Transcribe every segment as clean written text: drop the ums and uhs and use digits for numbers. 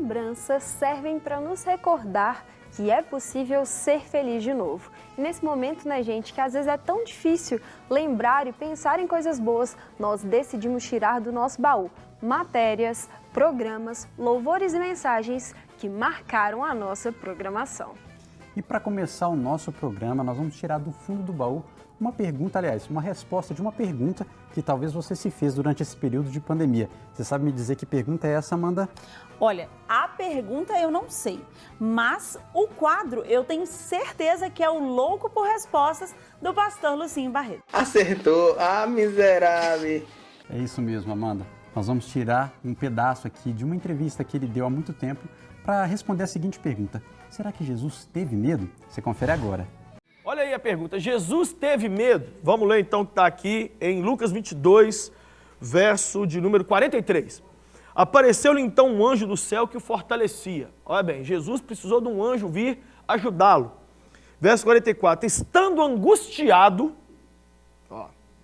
lembranças servem para nos recordar que é possível ser feliz de novo. E nesse momento, né, gente, que às vezes é tão difícil lembrar e pensar em coisas boas, nós decidimos tirar do nosso baú matérias, programas, louvores e mensagens que marcaram a nossa programação. E para começar o nosso programa, nós vamos tirar do fundo do baú uma pergunta, aliás, uma resposta de uma pergunta que talvez você se fez durante esse período de pandemia. Você sabe me dizer que pergunta é essa, Amanda? Olha, a pergunta eu não sei, mas o quadro eu tenho certeza que é o Louco por Respostas do pastor Lucinho Barreto. Acertou, miserável! É isso mesmo, Amanda. Nós vamos tirar um pedaço aqui de uma entrevista que ele deu há muito tempo para responder a seguinte pergunta: será que Jesus teve medo? Você confere agora. Olha aí a pergunta, Jesus teve medo? Vamos ler então o que está aqui em Lucas 22, verso de número 43. Apareceu-lhe então um anjo do céu que o fortalecia. Olha bem, Jesus precisou de um anjo vir ajudá-lo. Verso 44, estando angustiado,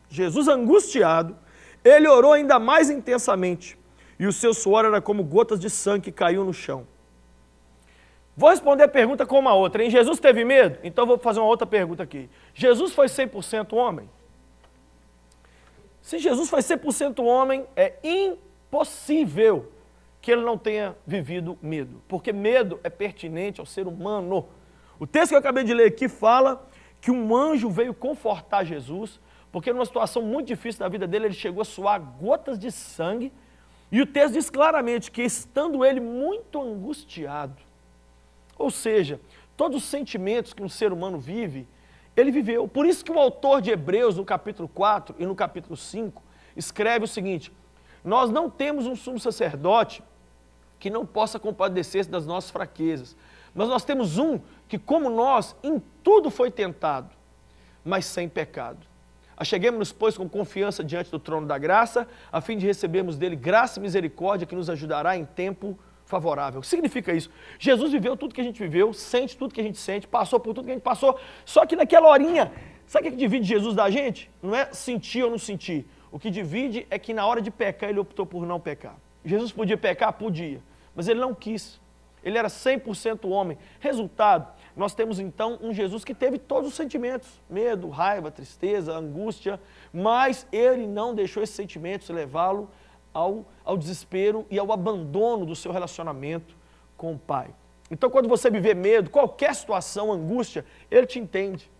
Jesus angustiado, ele orou ainda mais intensamente, e o seu suor era como gotas de sangue que caiu no chão. Vou responder a pergunta com uma outra, hein? Jesus teve medo? Então vou fazer uma outra pergunta aqui. Jesus foi 100% homem? Se Jesus foi 100% homem, é impossível que ele não tenha vivido medo, porque medo é pertinente ao ser humano. O texto que eu acabei de ler aqui fala que um anjo veio confortar Jesus, porque numa situação muito difícil da vida dele, ele chegou a suar gotas de sangue, e o texto diz claramente que estando ele muito angustiado, ou seja, todos os sentimentos que um ser humano vive, ele viveu. Por isso que o autor de Hebreus, no capítulo 4 e no capítulo 5, escreve o seguinte: nós não temos um sumo sacerdote que não possa compadecer-se das nossas fraquezas, mas nós temos um que, como nós, em tudo foi tentado, mas sem pecado. Acheguemo-nos, pois, com confiança diante do trono da graça, a fim de recebermos dele graça e misericórdia que nos ajudará em tempo favorável. O que significa isso? Jesus viveu tudo que a gente viveu, sente tudo que a gente sente, passou por tudo que a gente passou, só que naquela horinha, sabe o que divide Jesus da gente? Não é sentir ou não sentir. O que divide é que na hora de pecar, ele optou por não pecar. Jesus podia pecar? Podia, mas ele não quis. Ele era 100% homem. Resultado, nós temos então um Jesus que teve todos os sentimentos, medo, raiva, tristeza, angústia, mas ele não deixou esses sentimentos levá-lo ao desespero e ao abandono do seu relacionamento com o Pai. Então, quando você viver medo, qualquer situação, angústia, ele te entende,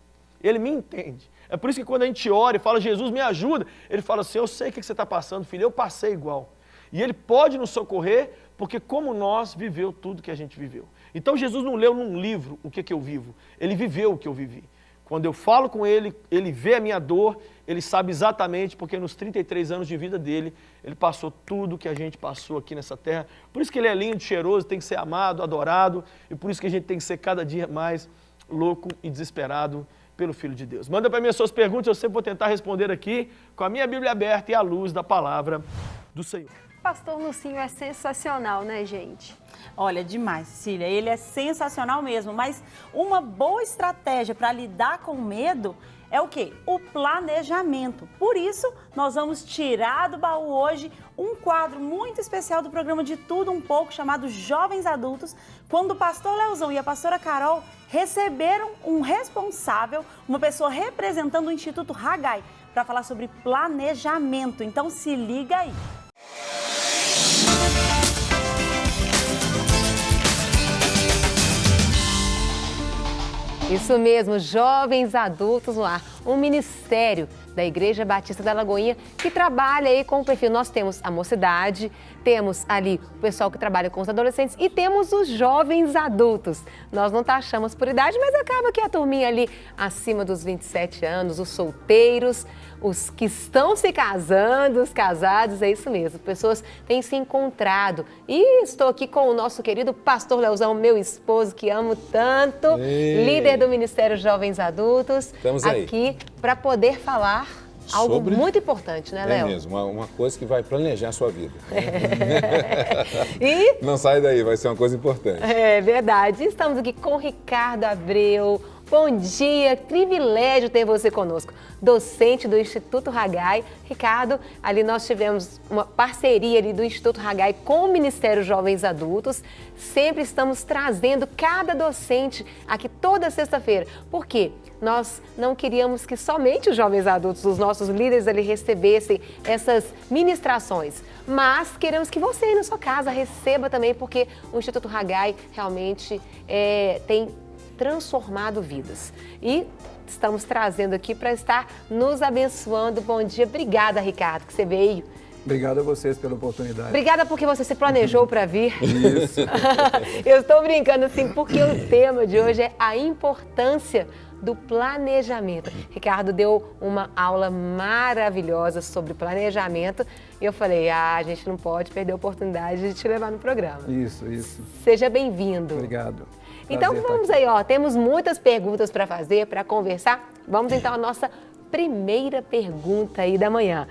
ele me entende. É por isso que quando a gente ora e fala, Jesus me ajuda, ele fala assim, eu sei o que você está passando, filho, eu passei igual. E ele pode nos socorrer, porque como nós, viveu tudo que a gente viveu. Então Jesus não leu num livro o que eu vivo, ele viveu o que eu vivi. Quando eu falo com ele, ele vê a minha dor, ele sabe exatamente, porque nos 33 anos de vida dele, ele passou tudo que a gente passou aqui nessa terra. Por isso que ele é lindo, cheiroso, tem que ser amado, adorado, e por isso que a gente tem que ser cada dia mais louco e desesperado pelo Filho de Deus. Manda para mim as suas perguntas, eu sempre vou tentar responder aqui com a minha Bíblia aberta e à luz da palavra do Senhor. Pastor Lucinho é sensacional, né, gente? Olha, demais, Cecília, ele é sensacional mesmo, mas uma boa estratégia para lidar com o medo é o quê? O planejamento. Por isso, nós vamos tirar do baú hoje um quadro muito especial do programa De Tudo Um Pouco, chamado Jovens Adultos, quando o pastor Leozão e a pastora Carol receberam um responsável, uma pessoa representando o Instituto Haggai, para falar sobre planejamento. Então, se liga aí. Isso mesmo, Jovens Adultos no Ar, um ministério da Igreja Batista da Lagoinha que trabalha aí com o perfil. Nós temos a mocidade, temos ali o pessoal que trabalha com os adolescentes e temos os jovens adultos. Nós não taxamos por idade, mas acaba que a turminha ali acima dos 27 anos, os solteiros, os que estão se casando, os casados, é isso mesmo. Pessoas têm se encontrado. E estou aqui com o nosso querido pastor Leozão, meu esposo, que amo tanto, líder do Ministério Jovens Adultos. Estamos aí. Aqui para poder falar algo muito importante, né, Léo? É mesmo, uma coisa que vai planejar a sua vida. E não sai daí, vai ser uma coisa importante. é verdade. Estamos aqui com Ricardo Abreu, Bom dia, privilégio ter você conosco. Docente do Instituto Haggai. Ricardo, ali nós tivemos uma parceria ali do Instituto Haggai com o Ministério Jovens Adultos. Sempre estamos trazendo cada docente aqui toda sexta-feira. Por quê? Nós não queríamos que somente os jovens adultos, os nossos líderes ali recebessem essas ministrações, mas queremos que você aí na sua casa receba também, porque o Instituto Haggai realmente tem transformado vidas. E estamos trazendo aqui para estar nos abençoando. Bom dia, obrigada, Ricardo, que você veio. Obrigado a vocês pela oportunidade. Obrigada porque você se planejou para vir. Isso. Eu estou brincando assim, porque o tema de hoje é a importância do planejamento. Ricardo deu uma aula maravilhosa sobre planejamento e eu falei, a gente não pode perder a oportunidade de te levar no programa. Isso. Seja bem-vindo. Obrigado. Então vamos aí, temos muitas perguntas para fazer, para conversar. Vamos então à nossa primeira pergunta aí da manhã,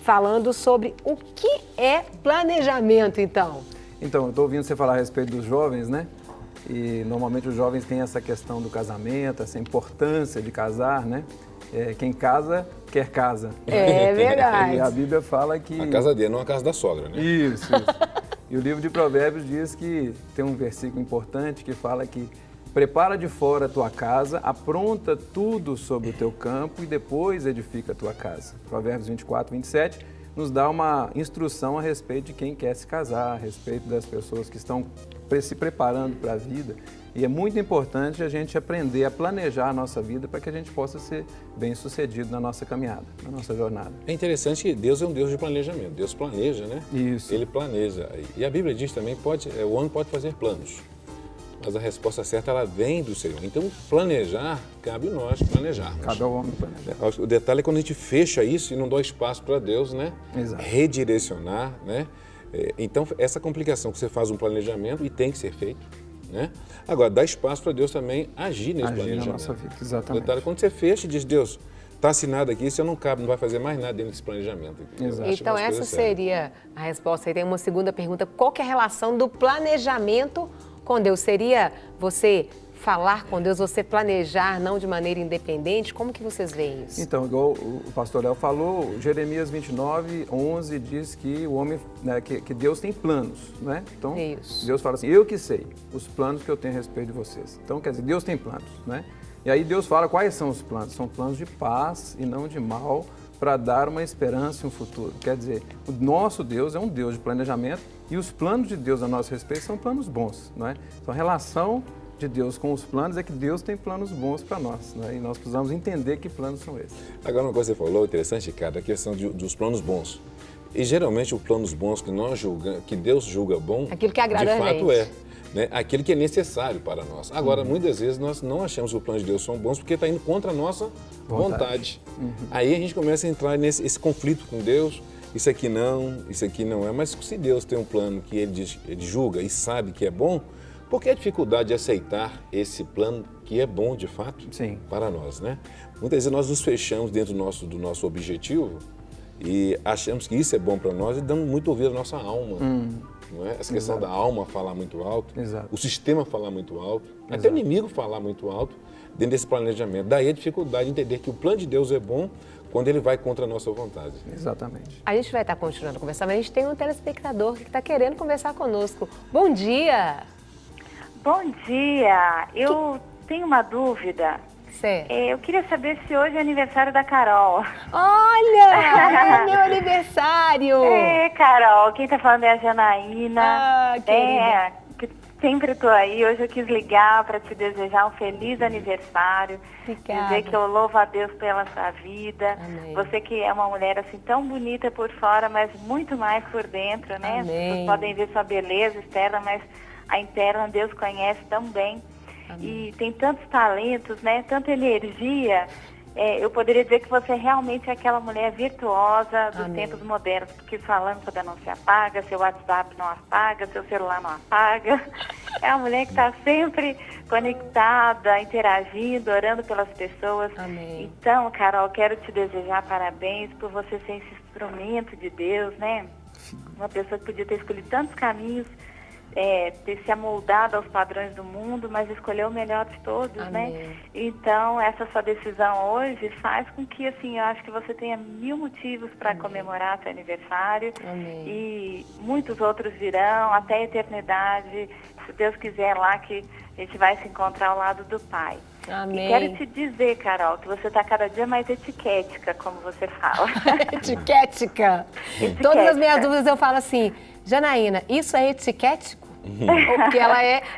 falando sobre o que é planejamento, então. Então, eu estou ouvindo você falar a respeito dos jovens, né? E normalmente os jovens têm essa questão do casamento, essa importância de casar, né? Quem casa, quer casa. É verdade. E a Bíblia fala que... A casa dele, não a casa da sogra, né? Isso. E o livro de Provérbios diz que tem um versículo importante que fala que prepara de fora a tua casa, apronta tudo sobre o teu campo e depois edifica a tua casa. Provérbios 24, 27 nos dá uma instrução a respeito de quem quer se casar, a respeito das pessoas que estão se preparando para a vida. E é muito importante a gente aprender a planejar a nossa vida para que a gente possa ser bem-sucedido na nossa caminhada, na nossa jornada. É interessante que Deus é um Deus de planejamento. Deus planeja, né? Isso. Ele planeja. E a Bíblia diz também, o homem pode fazer planos, mas a resposta certa ela vem do Senhor. Então, planejar, cabe nós planejarmos. Cabe ao homem planejar. O detalhe é quando a gente fecha isso e não dá espaço para Deus, né? Exato. Redirecionar, né? Então, essa complicação que você faz um planejamento e tem que ser feito, né? Agora, dá espaço para Deus também agir nesse planejamento. Na nossa vida, exatamente. O detalhe é quando você fecha e diz, Deus, está assinado aqui, você não cabe, não vai fazer mais nada dentro desse planejamento. Exato. Então, essa seria a resposta. Aí tem uma segunda pergunta. Qual que é a relação do planejamento com Deus? Seria você falar com Deus, você planejar, não de maneira independente? Como que vocês veem isso? Então, igual o pastor Léo falou, Jeremias 29, 11 diz que o homem, né, que Deus tem planos, né? Então, Isso. Deus fala assim, eu que sei os planos que eu tenho a respeito de vocês. Então, quer dizer, Deus tem planos, né? E aí Deus fala quais são os planos. São planos de paz e não de mal, para dar uma esperança e um futuro. Quer dizer, o nosso Deus é um Deus de planejamento e os planos de Deus a nosso respeito são planos bons, não é? Então, a relação de Deus com os planos é que Deus tem planos bons para nós, né? E nós precisamos entender que planos são esses. Agora, uma coisa que você falou interessante, cara, a questão dos planos bons. E geralmente os planos bons que nós julgamos, que Deus julga bom, aquilo que agrada de fato a gente. né? Aquele que é necessário para nós. Agora, muitas vezes nós não achamos que os planos de Deus são bons porque está indo contra a nossa vontade. Aí a gente começa a entrar nesse conflito com Deus. Isso aqui não é. Mas se Deus tem um plano que ele julga e sabe que é bom, por que a dificuldade de aceitar esse plano que é bom de fato Sim. para nós, né? Muitas vezes nós nos fechamos dentro do nosso objetivo e achamos que isso é bom para nós e damos muito ouvido à nossa alma. Não é? Essa questão da alma falar muito alto, Exato. o sistema falar muito alto, até o inimigo falar muito alto dentro desse planejamento. Daí a dificuldade de entender que o plano de Deus é bom quando ele vai contra a nossa vontade. Exatamente. A gente vai estar continuando conversando, mas a gente tem um telespectador que está querendo conversar conosco. Bom dia! Bom dia! Eu tenho uma dúvida. Certo. Eu queria saber se hoje é aniversário da Carol. Olha! É meu aniversário! Carol, quem tá falando é a Janaína. Ah, querida. Que sempre tô aí. Hoje eu quis ligar para te desejar um feliz aniversário. Obrigada. Dizer que eu louvo a Deus pela sua vida. Amém. Você que é uma mulher assim tão bonita por fora, mas muito mais por dentro, né? As Amém. pessoas podem ver sua beleza externa, mas a interna Deus conhece tão bem. E tem tantos talentos, né? Tanta energia. Eu poderia dizer que você realmente é aquela mulher virtuosa dos tempos modernos, porque sua lâmpada não se apaga, seu WhatsApp não apaga, seu celular não apaga. É a mulher que está sempre conectada, interagindo, orando pelas pessoas. Amém. Então, Carol, quero te desejar parabéns por você ser esse instrumento de Deus, né? Uma pessoa que podia ter escolhido tantos caminhos ter se amoldado aos padrões do mundo, mas escolher o melhor de todos, né? Então, essa sua decisão hoje faz com que, assim, eu acho que você tenha 1000 motivos para comemorar seu aniversário. E muitos outros virão, até a eternidade, se Deus quiser lá que a gente vai se encontrar ao lado do Pai. Amém. E quero te dizer, Carol, que você está cada dia mais etiquética, como você fala. Etiquética. Todas as minhas dúvidas eu falo assim, Janaína, isso é etiquético? Porque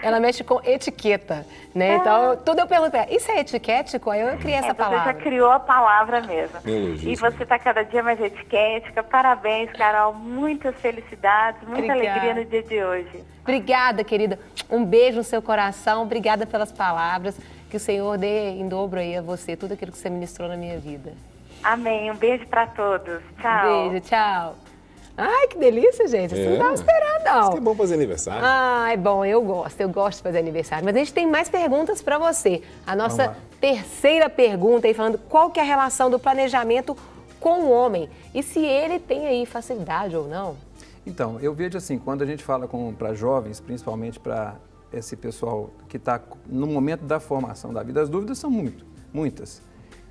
ela mexe com etiqueta, né? Então, tudo eu pergunto, isso é etiquético? Aí eu criei essa palavra. Você já criou a palavra mesmo. Elogio, E você está cada dia mais etiquética. Parabéns, Carol. Muitas felicidades, muita alegria no dia de hoje. Obrigada, querida. Um beijo no seu coração. Obrigada pelas palavras. Que o Senhor dê em dobro aí a você tudo aquilo que você ministrou na minha vida. Amém. Um beijo para todos. Tchau. Beijo, tchau. Ai, que delícia, gente. Você não estava esperando, não. Isso que é bom fazer aniversário. Ah, é bom, eu gosto de fazer aniversário. Mas a gente tem mais perguntas para você. A nossa terceira pergunta aí, falando qual que é a relação do planejamento com o homem e se ele tem aí facilidade ou não. Então, eu vejo assim, quando a gente fala para jovens, principalmente para esse pessoal que está no momento da formação da vida, as dúvidas são muitas.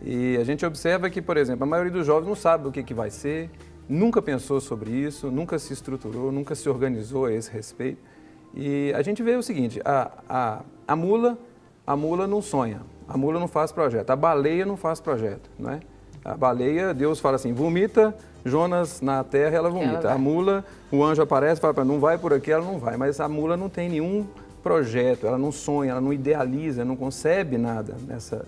E a gente observa que, por exemplo, a maioria dos jovens não sabe o que vai ser, nunca pensou sobre isso, nunca se estruturou, nunca se organizou a esse respeito. E a gente vê o seguinte, a mula não sonha, a mula não faz projeto, a baleia não faz projeto, não é? A baleia, Deus fala assim, vomita Jonas na terra, ela vomita. A mula, o anjo aparece e fala, não vai por aqui, ela não vai. Mas a mula não tem nenhum projeto, ela não sonha, ela não idealiza, não concebe nada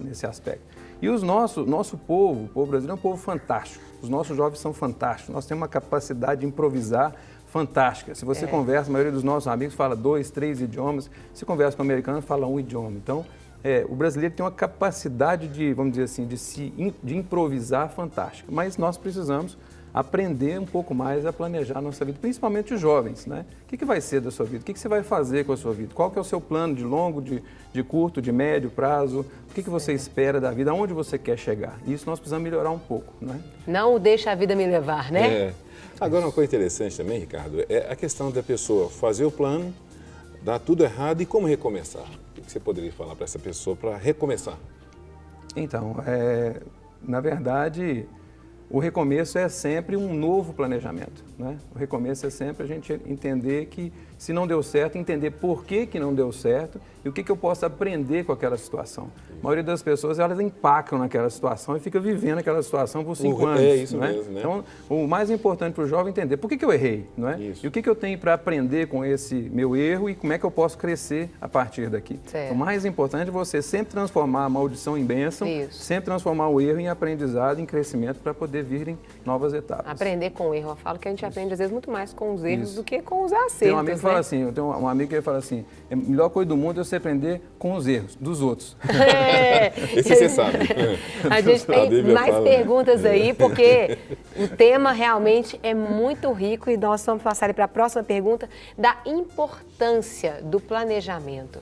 nesse aspecto. E o nosso povo, o povo brasileiro é um povo fantástico. Os nossos jovens são fantásticos. Nós temos uma capacidade de improvisar fantástica. Se você conversa, a maioria dos nossos amigos fala 2, 3 idiomas. Se conversa com o americano, fala um idioma. Então, o brasileiro tem uma capacidade de, vamos dizer assim, de improvisar fantástica. Mas nós precisamos aprender um pouco mais a planejar a nossa vida, principalmente os jovens, né? O que vai ser da sua vida? O que você vai fazer com a sua vida? Qual que é o seu plano de longo, de curto, de médio prazo? O que você espera da vida? Aonde você quer chegar? Isso nós precisamos melhorar um pouco, né? Não deixa a vida me levar, né? Agora, uma coisa interessante também, Ricardo, é a questão da pessoa fazer o plano, dar tudo errado e como recomeçar. O que você poderia falar para essa pessoa para recomeçar? Então, na verdade, o recomeço é sempre um novo planejamento, né? O recomeço é sempre a gente entender que se não deu certo, entender por que não deu certo e o que eu posso aprender com aquela situação. A maioria das pessoas, elas empacam naquela situação e fica vivendo aquela situação por 5 anos. É isso né? mesmo, né? Então, o mais importante para o jovem é entender por que eu errei, não é? Isso. E o que eu tenho para aprender com esse meu erro e como é que eu posso crescer a partir daqui. Certo. O mais importante é você sempre transformar a maldição em bênção, sempre transformar o erro em aprendizado, em crescimento para poder virem novas etapas. Aprender com o erro. Eu falo que a gente aprende às vezes muito mais com os erros do que com os acertos. Tem um amigo que fala assim, eu tenho um amigo que fala assim, a melhor coisa do mundo é você aprender com os erros dos outros. Esse você sabe. A gente tem mais perguntas aí, porque o tema realmente é muito rico e nós vamos passar para a próxima pergunta da importância do planejamento.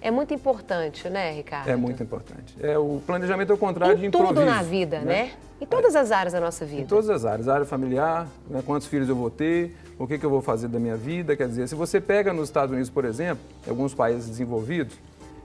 É muito importante, né, Ricardo? É muito importante. O planejamento é o contrário de improviso. Tudo na vida, né? Em todas as áreas da nossa vida. Em todas as áreas. Área familiar, né, quantos filhos eu vou ter, o que eu vou fazer da minha vida. Quer dizer, se você pega nos Estados Unidos, por exemplo, em alguns países desenvolvidos,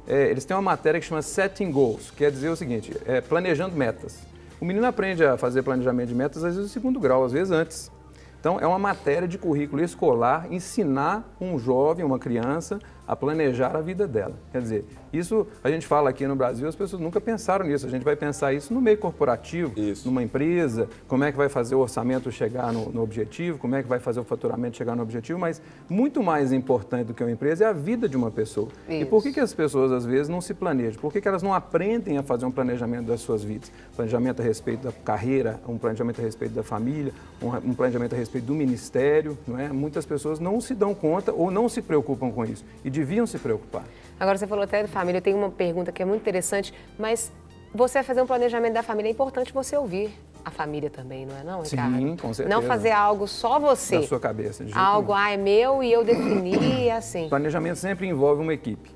eles têm uma matéria que chama Setting Goals, que quer dizer o seguinte, planejando metas. O menino aprende a fazer planejamento de metas, às vezes, no 2º grau, às vezes antes. Então, é uma matéria de currículo escolar ensinar um jovem, uma criança, a planejar a vida dela. Quer dizer, isso a gente fala aqui no Brasil, as pessoas nunca pensaram nisso. A gente vai pensar isso no meio corporativo, numa empresa, como é que vai fazer o orçamento chegar no objetivo, como é que vai fazer o faturamento chegar no objetivo, mas muito mais importante do que uma empresa é a vida de uma pessoa. Isso. E por que as pessoas, às vezes, não se planejam? Por que elas não aprendem a fazer um planejamento das suas vidas? Planejamento a respeito da carreira, um planejamento a respeito da família, um planejamento a respeito do ministério, não é? Muitas pessoas não se dão conta ou não se preocupam com isso. E deviam se preocupar. Agora, você falou até de família, eu tenho uma pergunta que é muito interessante, mas você vai fazer um planejamento da família, é importante você ouvir a família também, não é não, Ricardo? Sim, com certeza. Não fazer algo só você. Da sua cabeça. De jeito algo, nenhum. é meu e eu defini, assim. Planejamento sempre envolve uma equipe.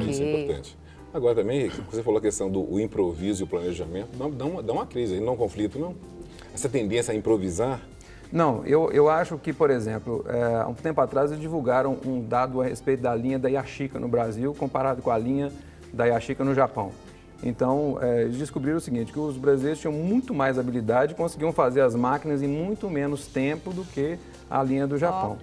Isso é importante. Agora também, você falou a questão do improviso e o planejamento, dá uma crise, não é um conflito, não? Essa tendência a improvisar. Não, eu acho que, por exemplo, há um tempo atrás eles divulgaram um dado a respeito da linha da Yashica no Brasil comparado com a linha da Yashica no Japão. Então, eles descobriram o seguinte, que os brasileiros tinham muito mais habilidade e conseguiam fazer as máquinas em muito menos tempo do que a linha do Japão.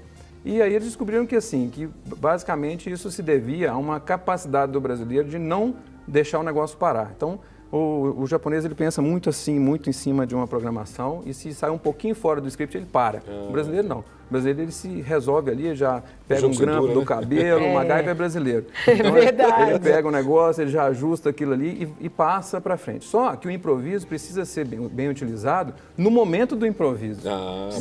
E aí eles descobriram que, assim, que basicamente isso se devia a uma capacidade do brasileiro de não deixar o negócio parar. Então, o japonês ele pensa muito assim, muito em cima de uma programação e se sai um pouquinho fora do script ele para. O brasileiro não. O brasileiro ele se resolve ali, já pega um grampo do cabelo, o MacGyver é brasileiro. Então, verdade. Ele pega o negócio, ele já ajusta aquilo ali e passa para frente. Só que o improviso precisa ser bem utilizado no momento do improviso.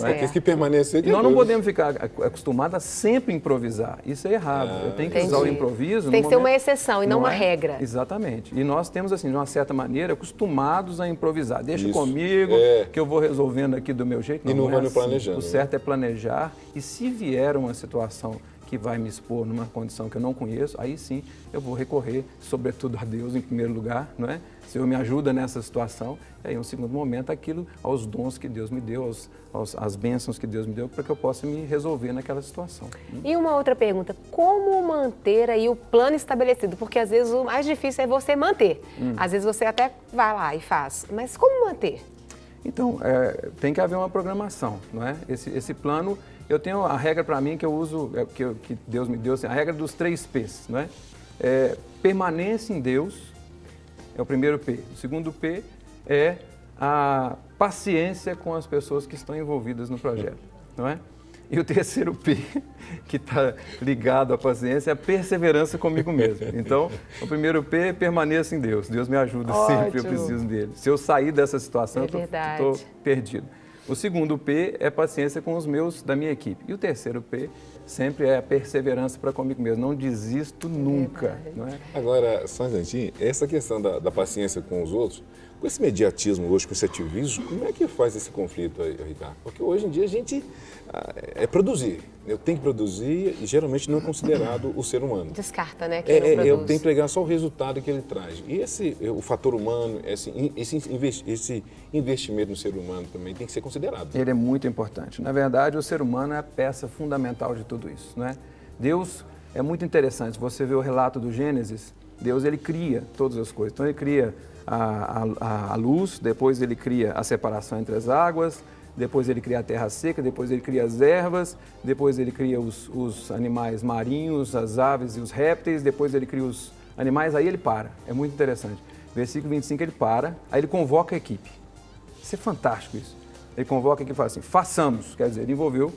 Tem que permanecer. Nós não podemos ficar acostumados a sempre improvisar. Isso é errado. Eu tenho que usar o improviso. Tem que ser uma exceção e não uma regra. Exatamente. E nós temos, assim, de uma certa maneira, acostumados a improvisar. Deixa comigo, que eu vou resolvendo aqui do meu jeito. E não vai no planejando. O certo é planejar. E se vier uma situação que vai me expor numa condição que eu não conheço, aí sim eu vou recorrer, sobretudo a Deus em primeiro lugar, não é? O Senhor me ajuda nessa situação, e aí, em um segundo momento, aquilo aos dons que Deus me deu, às bênçãos que Deus me deu, para que eu possa me resolver naquela situação. E uma outra pergunta, como manter aí o plano estabelecido? Porque às vezes o mais difícil é você manter. Às vezes você até vai lá e faz, mas como manter? Então, tem que haver uma programação, não é? Esse plano, eu tenho a regra para mim que eu uso, que Deus me deu, assim, a regra dos 3 P's, não é? Permanece em Deus, é o primeiro P. O segundo P é a paciência com as pessoas que estão envolvidas no projeto, não é? E o terceiro P, que está ligado à paciência, é a perseverança comigo mesmo. Então, o primeiro P é permaneça em Deus. Deus me ajuda sempre, eu preciso dele. Se eu sair dessa situação, eu estou perdido. O segundo P é paciência com os meus, da minha equipe. E o terceiro P sempre é a perseverança para comigo mesmo. Não desisto nunca. Não é? Agora, só um instantinho, essa questão da paciência com os outros, com esse mediatismo hoje, com esse ativismo, como é que faz esse conflito aí, Ricardo? Porque hoje em dia a gente é produzir. Eu tenho que produzir e geralmente não é considerado o ser humano. Descarta, né? Quem não produz. Eu tenho que pegar só o resultado que ele traz. E o fator humano, esse investimento no ser humano também tem que ser considerado. Ele é muito importante. Na verdade, o ser humano é a peça fundamental de tudo isso, não é? Deus é muito interessante. Você vê o relato do Gênesis, Deus ele cria todas as coisas. Então ele cria a luz, depois ele cria a separação entre as águas, depois ele cria a terra seca, depois ele cria as ervas, depois ele cria os animais marinhos, as aves e os répteis, depois ele cria os animais, aí ele para. É muito interessante. Versículo 25 ele para, aí ele convoca a equipe. Isso é fantástico isso. Ele convoca a equipe e fala assim, façamos, quer dizer, ele envolveu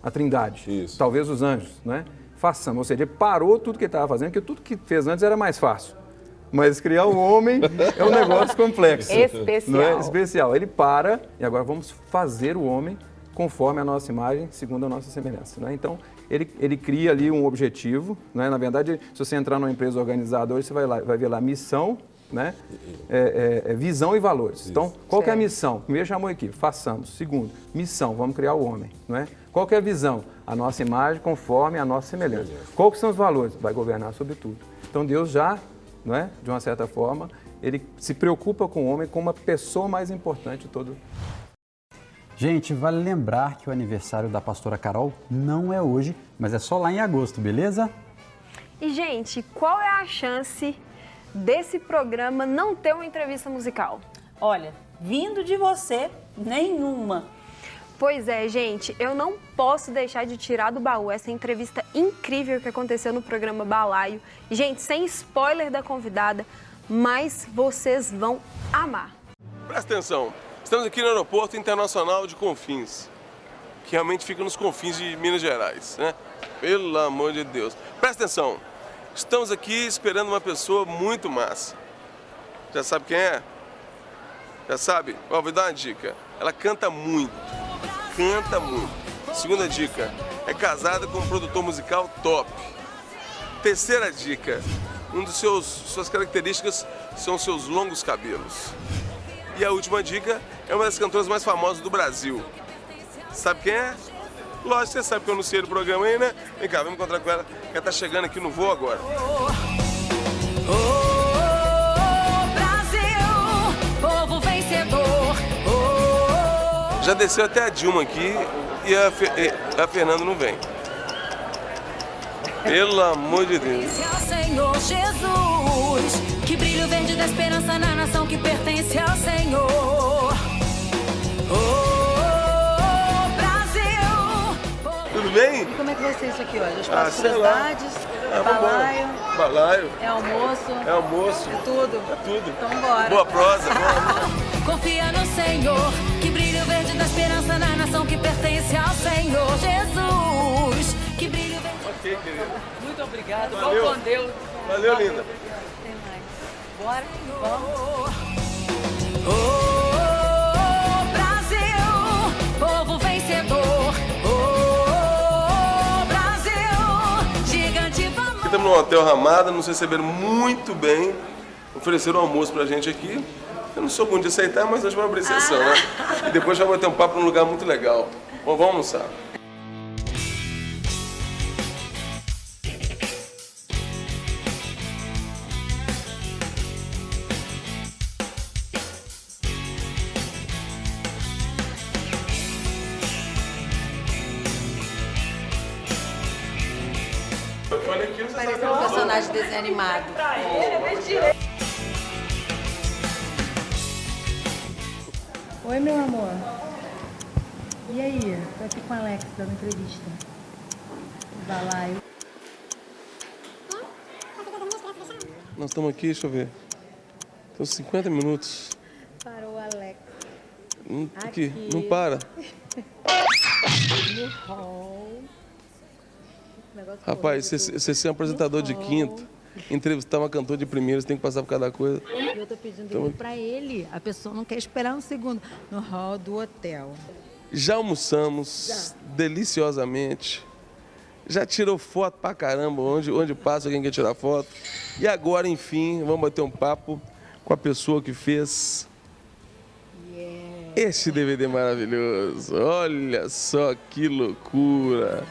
a trindade, talvez os anjos, não é? Façamos, ou seja, ele parou tudo que ele estava fazendo, porque tudo que fez antes era mais fácil. Mas criar um homem é um negócio complexo. Especial. Não é? Especial. Ele para e agora vamos fazer o homem conforme a nossa imagem, segundo a nossa semelhança. Né? Então, ele cria ali um objetivo. Né? Na verdade, se você entrar numa empresa organizada hoje, você vai ver lá missão, né? Visão e valores. Isso. Então, qual que é a missão? Primeiro chamou a equipe, façamos. Segundo, missão, vamos criar o homem. Não é? Qual que é a visão? A nossa imagem conforme a nossa semelhança. Qual que são os valores? Vai governar sobre tudo. Então, Deus já... Não é? De uma certa forma, ele se preocupa com o homem como uma pessoa mais importante de todo. Gente, vale lembrar que o aniversário da pastora Carol não é hoje, mas é só lá em agosto, beleza? E, gente, qual é a chance desse programa não ter uma entrevista musical? Olha, vindo de você, nenhuma. Pois é, gente, eu não posso deixar de tirar do baú essa entrevista incrível que aconteceu no programa Balaio. Gente, sem spoiler da convidada, mas vocês vão amar. Presta atenção, estamos aqui no Aeroporto Internacional de Confins, que realmente fica nos confins de Minas Gerais, né? Pelo amor de Deus. Presta atenção, estamos aqui esperando uma pessoa muito massa. Já sabe quem é? Já sabe? Ó, vou dar uma dica. Ela canta muito. Segunda dica, é casada com um produtor musical top. Terceira dica, suas características são seus longos cabelos. E a última dica, é uma das cantoras mais famosas do Brasil. Sabe quem é? Lógico, você sabe que eu anunciei no programa aí, né? Vem cá, vamos encontrar com ela, que ela tá chegando aqui no voo agora. Já desceu até a Dilma aqui e a Fernanda não vem. Pelo amor de Deus. Senhor Jesus, que brilho verde da esperança na nação que pertence ao Senhor. Oh, Brasil. Tudo bem? E como é que vai ser isso aqui hoje? As quatro sei curiosidades, balaio, balaio, é almoço, é almoço, é tudo. é tudo. Então bora. Boa prosa. Confia no Senhor, que brilho verde da esperança na nação que pertence ao Senhor Jesus. Que brilho verde. Ok, querido. Muito obrigado. Valeu. Vamos com Deus. Valeu, linda. Tem mais. Bora? Vamos. Oh, Brasil, povo vencedor. Oh, Brasil, gigante vamos. Aqui estamos no Hotel Ramada, nos receberam muito bem. Ofereceram almoço pra gente aqui. Eu não sou bom de aceitar, mas hoje vamos abrir exceção, né? E depois já vou ter um papo num lugar muito legal. Bom, vamos almoçar. Parece um personagem de desenho animado. Oi, meu amor. E aí? Tô aqui com a Alex dando entrevista. Balaio. Nós estamos aqui, deixa eu ver. Tem uns 50 minutos. Parou o Alex. Aqui, não para. No hall. Rapaz, você ser um apresentador de quinto, entrevistar uma cantora de primeiro, você tem que passar por cada coisa. Eu tô pedindo pra ele. A pessoa não quer esperar um segundo. No hall do hotel. Já almoçamos deliciosamente. Já tirou foto pra caramba, onde passa alguém quer tirar foto. E agora, enfim, vamos bater um papo com a pessoa que fez esse DVD maravilhoso. Olha só que loucura.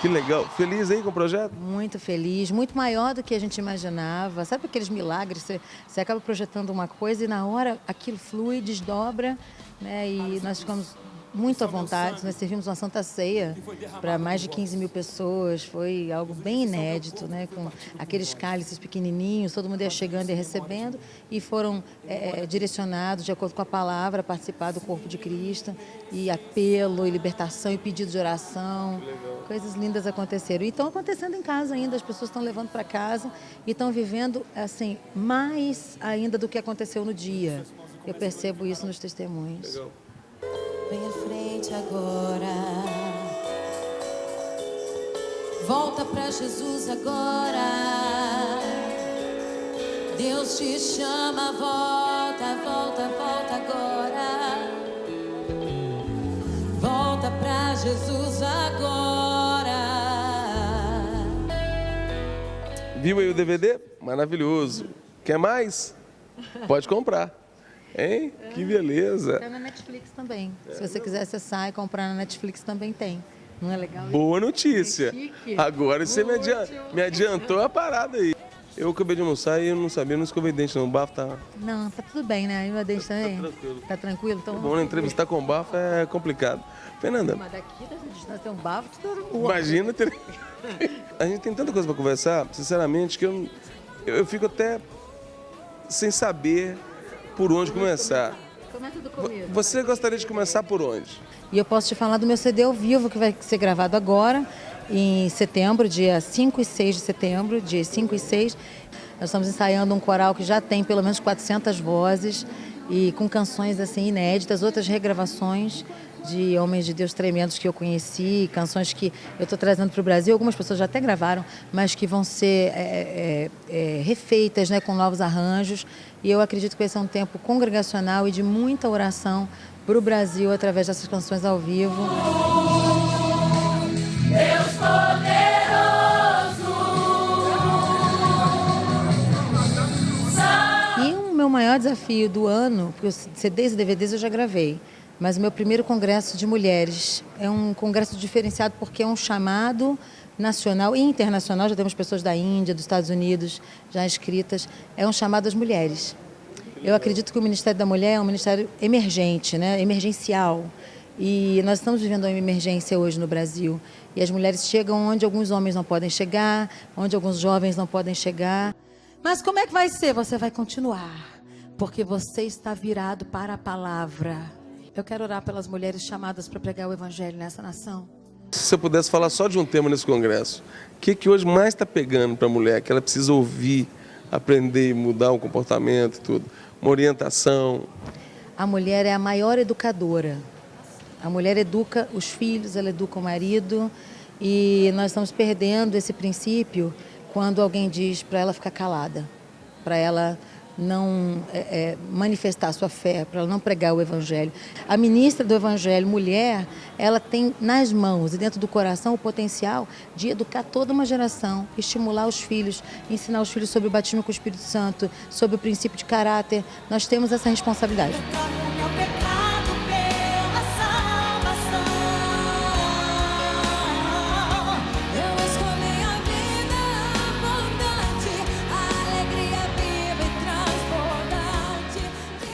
Que legal. Feliz aí com o projeto? Muito feliz, muito maior do que a gente imaginava. Sabe aqueles milagres? Você acaba projetando uma coisa e na hora aquilo flui, desdobra, né? E nós ficamos muito à vontade. Nós servimos uma Santa Ceia para mais de 15 mil pessoas. Foi algo bem inédito, né? Com aqueles cálices pequenininhos, todo mundo ia chegando e recebendo e foram direcionados de acordo com a palavra a participar do corpo de Cristo e apelo e libertação e pedido de oração. Coisas lindas aconteceram. E estão acontecendo em casa ainda, as pessoas estão levando para casa e estão vivendo assim mais ainda do que aconteceu no dia. Eu percebo isso nos testemunhos. Legal. Vem à frente agora. Volta pra Jesus agora. Deus te chama, volta, volta, volta agora. Volta pra Jesus agora. Viu aí o DVD? Maravilhoso. Quer mais? Pode comprar. Hein? Que beleza. Tem na Netflix também. Se você quiser acessar e comprar na Netflix também tem. Não é legal? Boa notícia. É chique. Agora você me adiantou a parada aí. Eu acabei de almoçar e eu não sabia, não escovei dente não. O bafo tá... Não, tá tudo bem, né? E meu dente também? Tá tranquilo. Tá tranquilo? Então, Bom, né? Entrevistar com bafo é complicado. Fernanda, mas daqui dessa distância tem um bafo, tu tá no rua. imagina ter... A gente tem tanta coisa para conversar, sinceramente, que eu fico até sem saber por onde começar. Começa do começo. Você gostaria de começar por onde? E eu posso te falar do meu CD ao vivo, que vai ser gravado agora, em setembro, dia 5 e 6 de setembro, dia 5 e 6. Nós estamos ensaiando um coral que já tem pelo menos 400 vozes e com canções assim inéditas, outras regravações de homens de Deus tremendos que eu conheci, canções que eu estou trazendo para o Brasil, algumas pessoas já até gravaram, mas que vão ser refeitas, né, com novos arranjos. E eu acredito que vai ser um tempo congregacional e de muita oração para o Brasil através dessas canções ao vivo. Deus poderoso. E o meu maior desafio do ano, porque os CDs e DVDs eu já gravei, mas o meu primeiro congresso de mulheres é um congresso diferenciado porque é um chamado nacional e internacional, já temos pessoas da Índia, dos Estados Unidos já inscritas, é um chamado às mulheres. Eu acredito que o Ministério da Mulher é um ministério emergente, né? Emergencial. E nós estamos vivendo uma emergência hoje no Brasil. E as mulheres chegam onde alguns homens não podem chegar, onde alguns jovens não podem chegar. Mas como é que vai ser? Você vai continuar, porque você está virado para a palavra. Eu quero orar pelas mulheres chamadas para pregar o evangelho nessa nação. Se você pudesse falar só de um tema nesse congresso, o que hoje mais está pegando para a mulher, que ela precisa ouvir, aprender, mudar o comportamento e tudo? Uma orientação. A mulher é a maior educadora. A mulher educa os filhos, ela educa o marido, e nós estamos perdendo esse princípio quando alguém diz para ela ficar calada, para ela não manifestar a sua fé, para ela não pregar o evangelho. A ministra do evangelho, mulher, ela tem nas mãos e dentro do coração o potencial de educar toda uma geração, estimular os filhos, ensinar os filhos sobre o batismo com o Espírito Santo, sobre o princípio de caráter. Nós temos essa responsabilidade.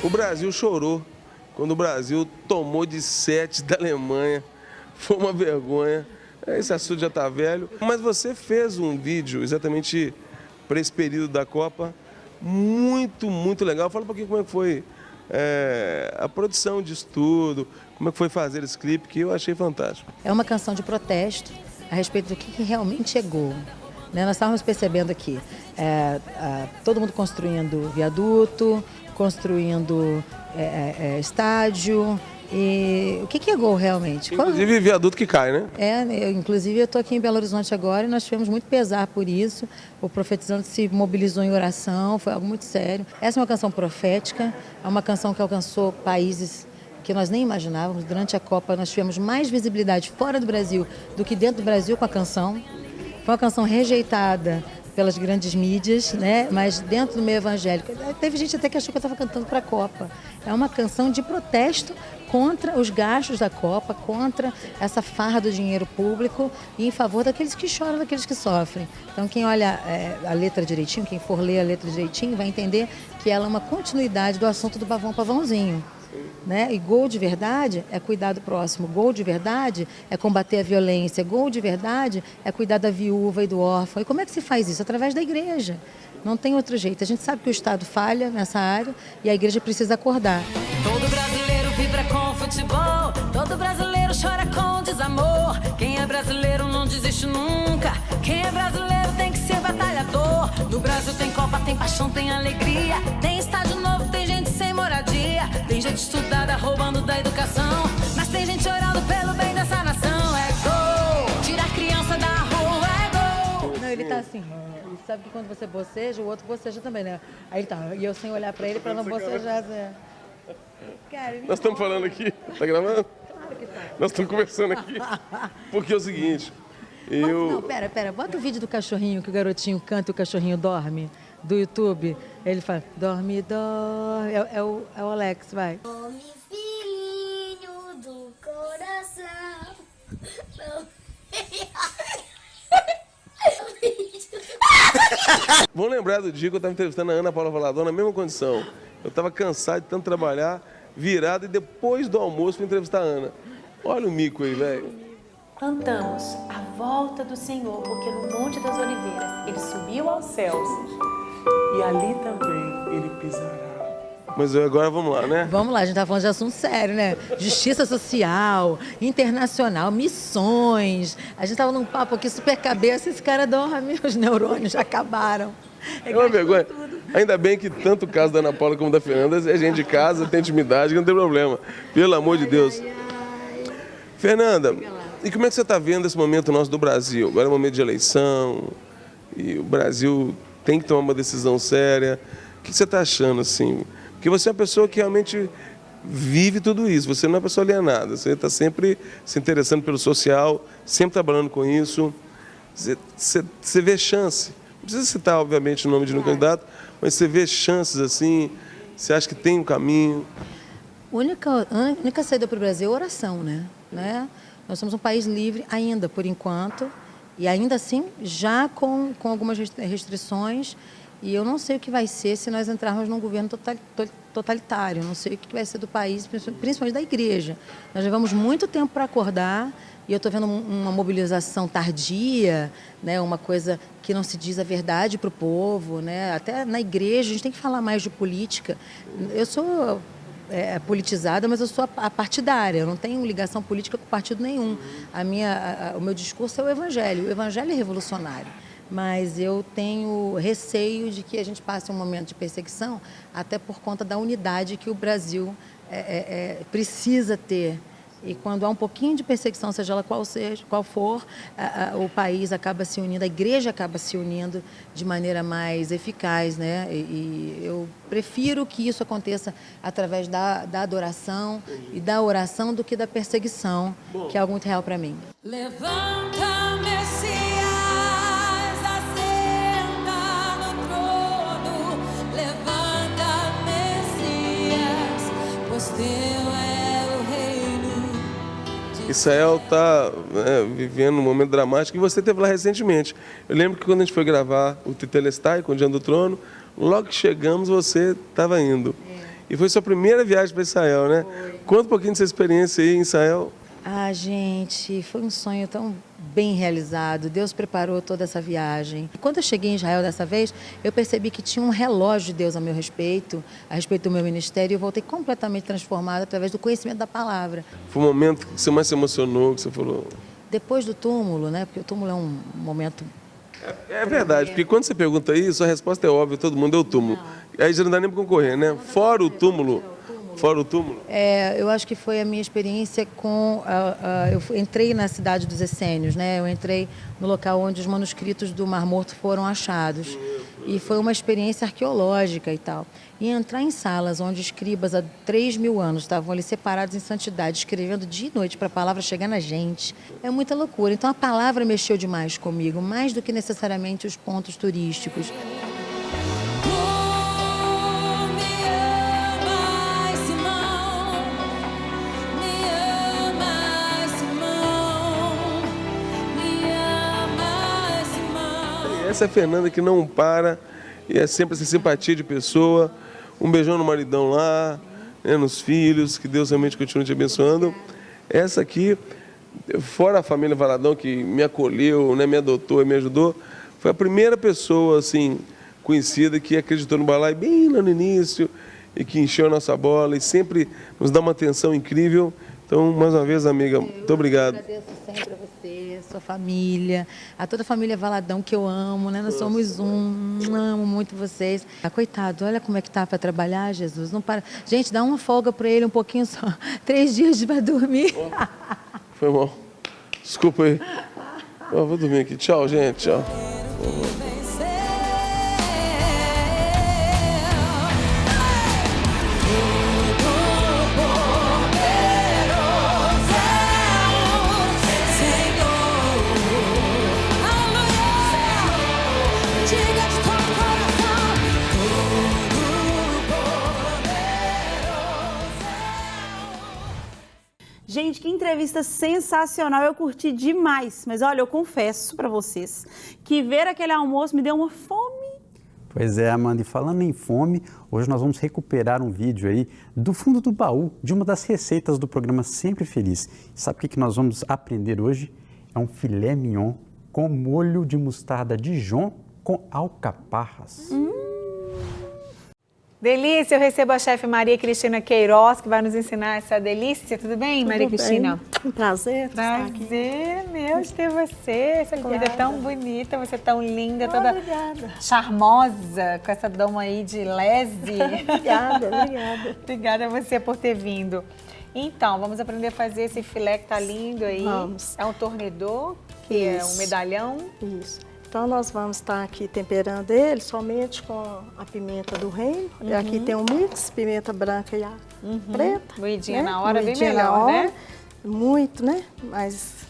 O Brasil chorou quando o Brasil tomou de 7 da Alemanha. Foi uma vergonha. Esse assunto já está velho. Mas você fez um vídeo exatamente para esse período da Copa. Muito, muito legal. Fala um pouquinho como é que foi a produção disso tudo, como é que foi fazer esse clipe, que eu achei fantástico. É uma canção de protesto a respeito do que realmente é gol. Nós estávamos percebendo aqui, todo mundo construindo viaduto, construindo estádio. E o que é gol realmente? Inclusive viaduto que cai, né? Inclusive eu estou aqui em Belo Horizonte agora e nós tivemos muito pesar por isso. O Profetizando se mobilizou em oração, foi algo muito sério. Essa é uma canção profética, é uma canção que alcançou países que nós nem imaginávamos. Durante a Copa nós tivemos mais visibilidade fora do Brasil do que dentro do Brasil com a canção. Foi uma canção rejeitada pelas grandes mídias, né? Mas dentro do meio evangélico. Teve gente até que achou que eu estava cantando para a Copa. É uma canção de protesto contra os gastos da Copa, contra essa farra do dinheiro público e em favor daqueles que choram, daqueles que sofrem. Então quem olha a letra direitinho, quem for ler a letra direitinho, vai entender que ela é uma continuidade do assunto do Pavãozinho. Né? E gol de verdade é cuidar do próximo, gol de verdade é combater a violência, gol de verdade é cuidar da viúva e do órfão. E como é que se faz isso? Através da igreja. Não tem outro jeito. A gente sabe que o Estado falha nessa área e a igreja precisa acordar. Todo brasileiro vibra com futebol, todo brasileiro chora com desamor. Quem é brasileiro não desiste nunca, quem é brasileiro tem que ser batalhador. No Brasil tem Copa, tem paixão, tem alegria, tem estádio novo, tem gente sem moradia, tem gente estudada roubando da educação, mas tem gente orando pelo bem dessa nação. É gol, tira a criança da rua, é gol. Não, ele tá assim, ele sabe que quando você boceja, o outro boceja também, né? Aí ele tá, e eu sem olhar pra ele pra não bocejar, Zé. Cara, nós estamos falando aqui, tá gravando? Claro que tá. Nós estamos conversando aqui, porque é o seguinte, Não, pera, bota o vídeo do cachorrinho, que o garotinho canta e o cachorrinho dorme, do YouTube. Ele fala, dorme, dorme, é o Alex, vai. Dorme, filhinho do coração. Vamos lembrar do dia que eu estava entrevistando a Ana Paula Valadão na mesma condição. Eu estava cansado de tanto trabalhar, virado, e depois do almoço fui entrevistar a Ana. Olha o mico aí, velho. Cantamos a volta do Senhor, porque no Monte das Oliveiras ele subiu aos céus e ali também ele pisará. Mas agora vamos lá, né? Vamos lá, a gente tá falando de assunto sério, né? Justiça social, internacional, missões. A gente tava num papo aqui super cabeça, esse cara dorme, os neurônios já acabaram. É uma vergonha. Ainda bem que tanto o caso da Ana Paula como da Fernanda é gente de casa, tem intimidade, que não tem problema. Pelo amor de Deus. Fernanda, e como é que você está vendo esse momento nosso do Brasil? Agora é um momento de eleição, e o Brasil tem que tomar uma decisão séria. O que você está achando, assim? Porque você é uma pessoa que realmente vive tudo isso, você não é uma pessoa alienada, você está sempre se interessando pelo social, sempre trabalhando com isso. Você vê chance. Não precisa citar, obviamente, o nome de um candidato, mas você vê chances assim, você acha que tem um caminho? A única saída para o Brasil é oração, né? Nós somos um país livre ainda, por enquanto, E ainda assim, já com algumas restrições, e eu não sei o que vai ser se nós entrarmos num governo totalitário, não sei o que vai ser do país, principalmente da igreja. Nós levamos muito tempo para acordar, e eu estou vendo uma mobilização tardia, né, uma coisa que não se diz a verdade para o povo, né? Até na igreja a gente tem que falar mais de política. Eu sou politizada, mas eu sou a partidária, eu não tenho ligação política com partido nenhum. O meu discurso é o evangelho é revolucionário. Mas eu tenho receio de que a gente passe um momento de perseguição, até por conta da unidade que o Brasil precisa ter. E quando há um pouquinho de perseguição, seja ela qual for, o país acaba se unindo, a igreja acaba se unindo de maneira mais eficaz, né? E eu prefiro que isso aconteça através da adoração e da oração do que da perseguição, que é algo muito real para mim. Levanta, Messias, assenta no trono. Levanta, Messias, pois teu é o reino. Israel está vivendo um momento dramático e você esteve lá recentemente. Eu lembro que quando a gente foi gravar o Tetelestai com o Diante do Trono, logo que chegamos você estava indo. E foi sua primeira viagem para Israel, né? Conta um pouquinho dessa experiência aí em Israel. Ah, gente, foi um sonho tão bem realizado. Deus preparou toda essa viagem. Quando eu cheguei em Israel dessa vez, eu percebi que tinha um relógio de Deus a meu respeito, a respeito do meu ministério, e eu voltei completamente transformada através do conhecimento da palavra. Foi o momento que você mais se emocionou, que você falou... Depois do túmulo, né? Porque o túmulo é um momento... É verdade, porque quando você pergunta isso, a resposta é óbvia, todo mundo é o túmulo. Aí já não dá nem para concorrer, né? Fora o túmulo... Fora o túmulo? Eu acho que foi a minha experiência com... eu entrei na cidade dos essênios, né? Eu entrei no local onde os manuscritos do Mar Morto foram achados. E foi uma experiência arqueológica e tal. E entrar em salas onde escribas há 3.000 anos estavam ali separados em santidade, escrevendo dia e noite para a palavra chegar na gente, é muita loucura. Então a palavra mexeu demais comigo, mais do que necessariamente os pontos turísticos. Essa é a Fernanda que não para e é sempre essa simpatia de pessoa. Um beijão no maridão lá, né, nos filhos, que Deus realmente continue te abençoando. Essa aqui, fora a família Valadão que me acolheu, né, me adotou e me ajudou, foi a primeira pessoa assim conhecida que acreditou no Balai bem lá no início e que encheu a nossa bola e sempre nos dá uma atenção incrível. Então, mais uma vez, amiga, muito obrigado. Eu agradeço sempre a você, a sua família, a toda a família Valadão que eu amo, né? Nós somos amo muito vocês. Coitado, olha como é que tá para trabalhar, Jesus. Não para. Gente, dá uma folga para ele um pouquinho só. 3 dias para dormir. Foi mal. Desculpa aí. Vou dormir aqui. Tchau, gente. Tchau. Gente, que entrevista sensacional, eu curti demais. Mas olha, eu confesso para vocês que ver aquele almoço me deu uma fome. Pois é, Amanda, e falando em fome, hoje nós vamos recuperar um vídeo aí do fundo do baú de uma das receitas do programa Sempre Feliz. Sabe o que nós vamos aprender hoje? É um filé mignon com molho de mostarda Dijon com alcaparras. Delícia, eu recebo a chefe Maria Cristina Queiroz, que vai nos ensinar essa delícia. Tudo bem, Maria Cristina? Um prazer estar aqui. Prazer meu de ter você. Essa comida é tão bonita, você é tão linda, toda obrigada. Charmosa, com essa doma aí de lese. Obrigada, obrigada. Obrigada a você por ter vindo. Então, vamos aprender a fazer esse filé que tá lindo aí. Vamos. É um tornedor, que é um medalhão. Isso. Então, nós vamos estar aqui temperando ele somente com a pimenta do reino. Aqui tem um mix, pimenta branca e a preta. Moidinha né? na hora, Moidinha bem melhor, né? Muito, né? Mais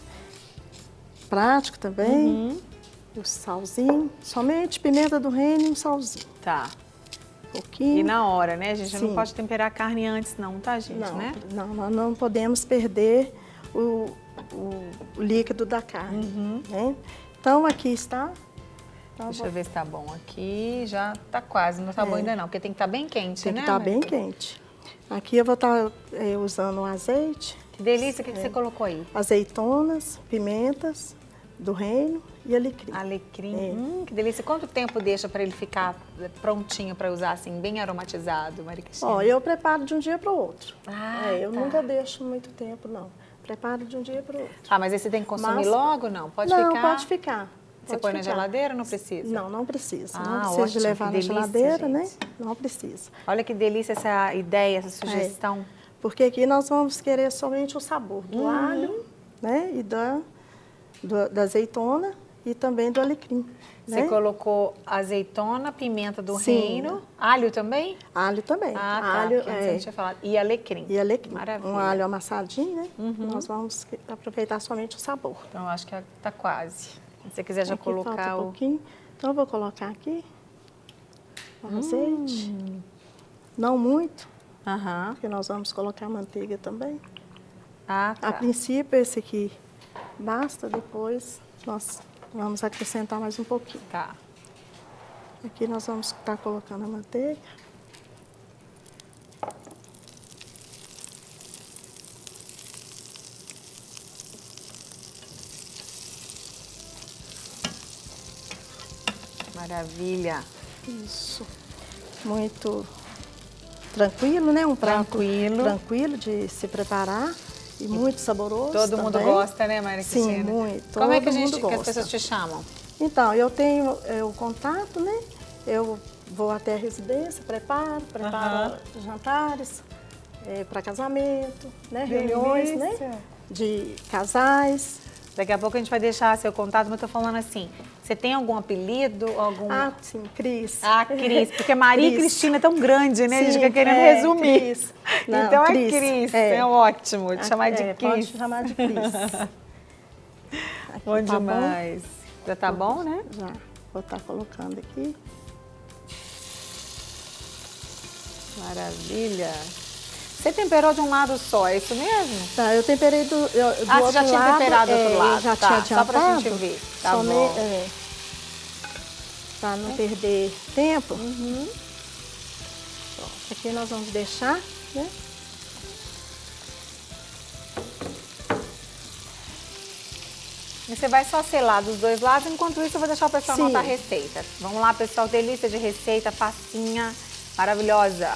prático também. O salzinho, somente pimenta do reino e um salzinho. Tá. Um pouquinho. E na hora, né? A gente Sim. não pode temperar a carne antes não, tá, gente? Não, né? não, nós não podemos perder o líquido da carne, né? Então, aqui está. Então, Deixa eu ver se tá bom aqui. Já tá quase, não tá bom ainda não, porque tem que estar bem quente, Tem né? que estar bem Maria? quente. Aqui eu vou estar usando o azeite. Que delícia, o que você colocou aí? Azeitonas, pimentas do reino e alecrim. Alecrim, que delícia. Quanto tempo deixa para ele ficar prontinho para usar, assim, bem aromatizado, Maria Cristina? Ó, eu preparo de um dia para o outro. Eu tá. nunca deixo muito tempo, não. Preparo de um dia para o outro. Ah, mas aí você tem que consumir Mas- logo, não? Pode não, ficar? pode ficar. Você Pode põe na ficar. geladeira ou não precisa? Não, não precisa. Ah, não precisa ótimo, de levar que na delícia, geladeira, né? gente. Não precisa. Olha que delícia essa ideia, essa sugestão. Porque aqui nós vamos querer somente o sabor do alho, né? E da azeitona e também do alecrim. Você né? colocou azeitona, pimenta do Sim. reino, alho também? Alho também. Ah, tá, alho, porque antes a gente tinha falado. E alecrim. E alecrim. Maravilha. Um alho amassadinho, né? Nós vamos aproveitar somente o sabor. Então, eu acho que tá quase. Se você quiser já Aqui colocar falta um o... pouquinho. Então, eu vou colocar aqui o azeite. Não muito, porque nós vamos colocar manteiga também. Ah, tá. A princípio, esse aqui basta, depois nós vamos acrescentar mais um pouquinho. Tá. Aqui nós vamos estar colocando a manteiga. Maravilha. Isso. Muito tranquilo, né? Um prato Tranquilo. tranquilo de se preparar e muito saboroso. Todo mundo também. gosta, né, Maria Cristina? Sim, muito. Como é que, Todo mundo que as gosta. pessoas te chamam? Então, eu tenho o contato, né? Eu vou até a residência, preparo jantares para casamento, né? Reuniões, Delícia. né? De casais. Daqui a pouco a gente vai deixar seu contato, mas eu tô falando assim, você tem algum apelido, algum... Ah, sim, Cris. Ah, Cris, porque Maria e Cris. Cristina é tão grande, né? a gente Sim, fica querendo é, resumir. Cris. Não, Então Cris, é Cris, é. é ótimo, te chamar de Pode Cris. chamar de Cris. Aqui Bom tá demais. Já tá bom, né? Já. Vou estar colocando aqui. Maravilha. Você temperou de um lado só, é isso mesmo? Tá, eu temperei do outro lado. Você já tinha temperado do outro lado. Já Tá, tinha só pra adiantado. gente ver. Tá bom. Para não perder tempo. Pronto, aqui nós vamos deixar, né? E você vai só selar dos dois lados, enquanto isso eu vou deixar o pessoal Sim. anotar a receita. Vamos lá, pessoal, delícia de receita, facinha, maravilhosa.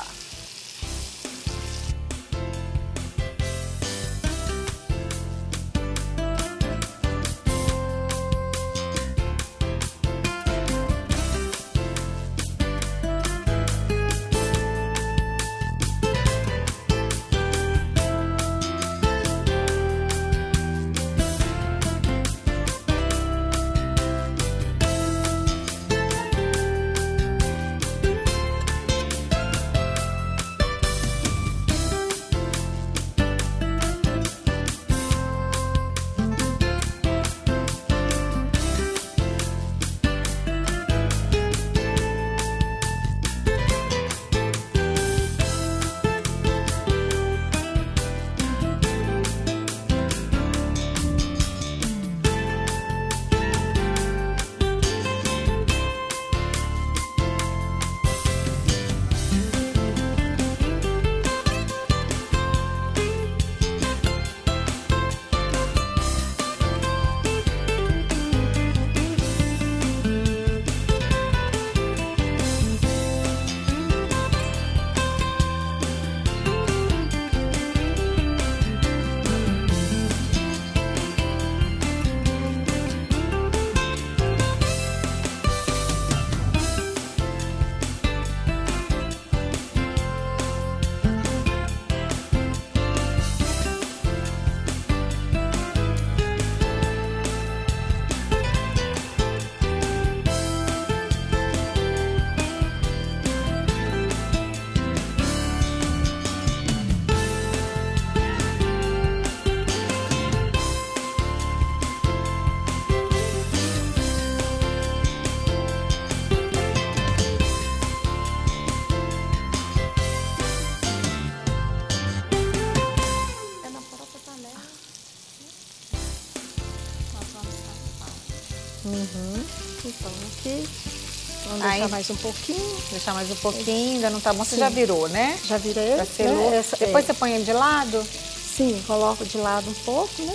Vamos deixar mais um pouquinho. Deixar mais um pouquinho, ainda não tá bom. Você já virou, né? Já virei. Já selou. Né? Depois você põe ele de lado? Sim, coloco de lado um pouco, né?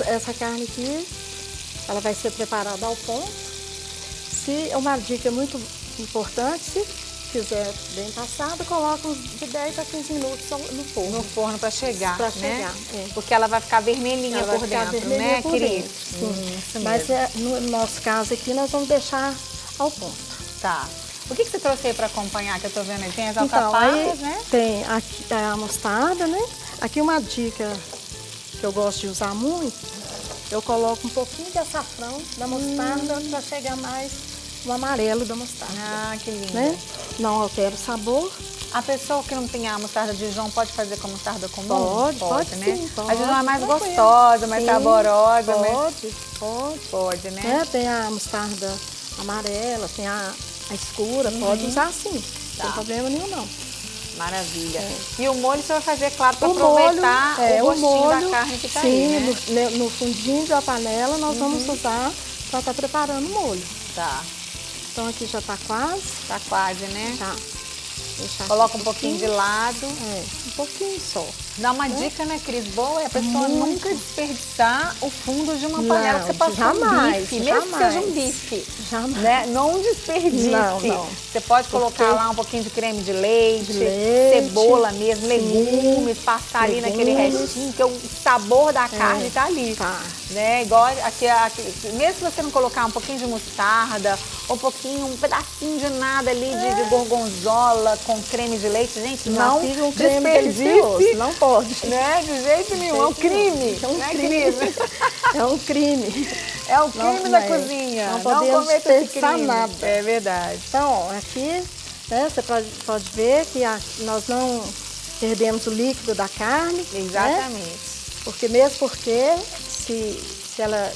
Essa carne aqui, ela vai ser preparada ao ponto. Se uma dica muito importante, se fizer bem passado, coloca uns de 10 a 15 minutos no forno. No forno para chegar, Para né? chegar, Porque ela vai ficar vermelhinha por dentro, né, Cris? Sim. Mas no nosso caso aqui, nós vamos deixar ao ponto. Tá. O que você trouxe aí para acompanhar, que eu tô vendo aí? Tem as Então, alcaparras, aí né? tem aqui a mostarda, né? Aqui uma dica que eu gosto de usar muito, eu coloco um pouquinho de açafrão da mostarda para chegar mais o amarelo da mostarda. Ah, que lindo. Né? Não altera o sabor. A pessoa que não tem a mostarda de Dijon pode fazer com a mostarda comum? Pode, né? sim, pode. A Dijon é mais Tranquilo. gostosa, mais Sim, saborosa, Pode, né? Tem a mostarda amarela, tem a escura, pode usar sim. Não tem problema nenhum, não. Maravilha. E o molho você vai fazer, claro, para aproveitar o gostinho da carne que tá aí, né? Sim, no fundinho da panela nós vamos usar para estar preparando o molho. Tá. Então aqui já tá quase. Tá quase, né? Tá. Deixar coloca um pouquinho de lado. Um pouquinho só. Dá uma dica, né, Cris? Boa é a pessoa nunca desperdiçar o fundo de uma panela que você passou um bife, mesmo que seja um bife. Jamais. Né? Não desperdice. Não. Você pode colocar lá um pouquinho de creme de leite, cebola mesmo, legumes, passar ali naquele restinho, que o sabor da carne tá ali. Tá. Né? Igual aqui, mesmo se você não colocar um pouquinho de mostarda, um pedacinho de nada ali de gorgonzola com creme de leite, gente, não desperdice. Não pode. Né? De jeito nenhum. É um crime. É um crime. É um crime. É um crime da cozinha. Não podemos desperdiçar nada. É verdade. Então, ó, aqui, né, você pode ver que nós não perdemos o líquido da carne. Exatamente. Né? Porque se ela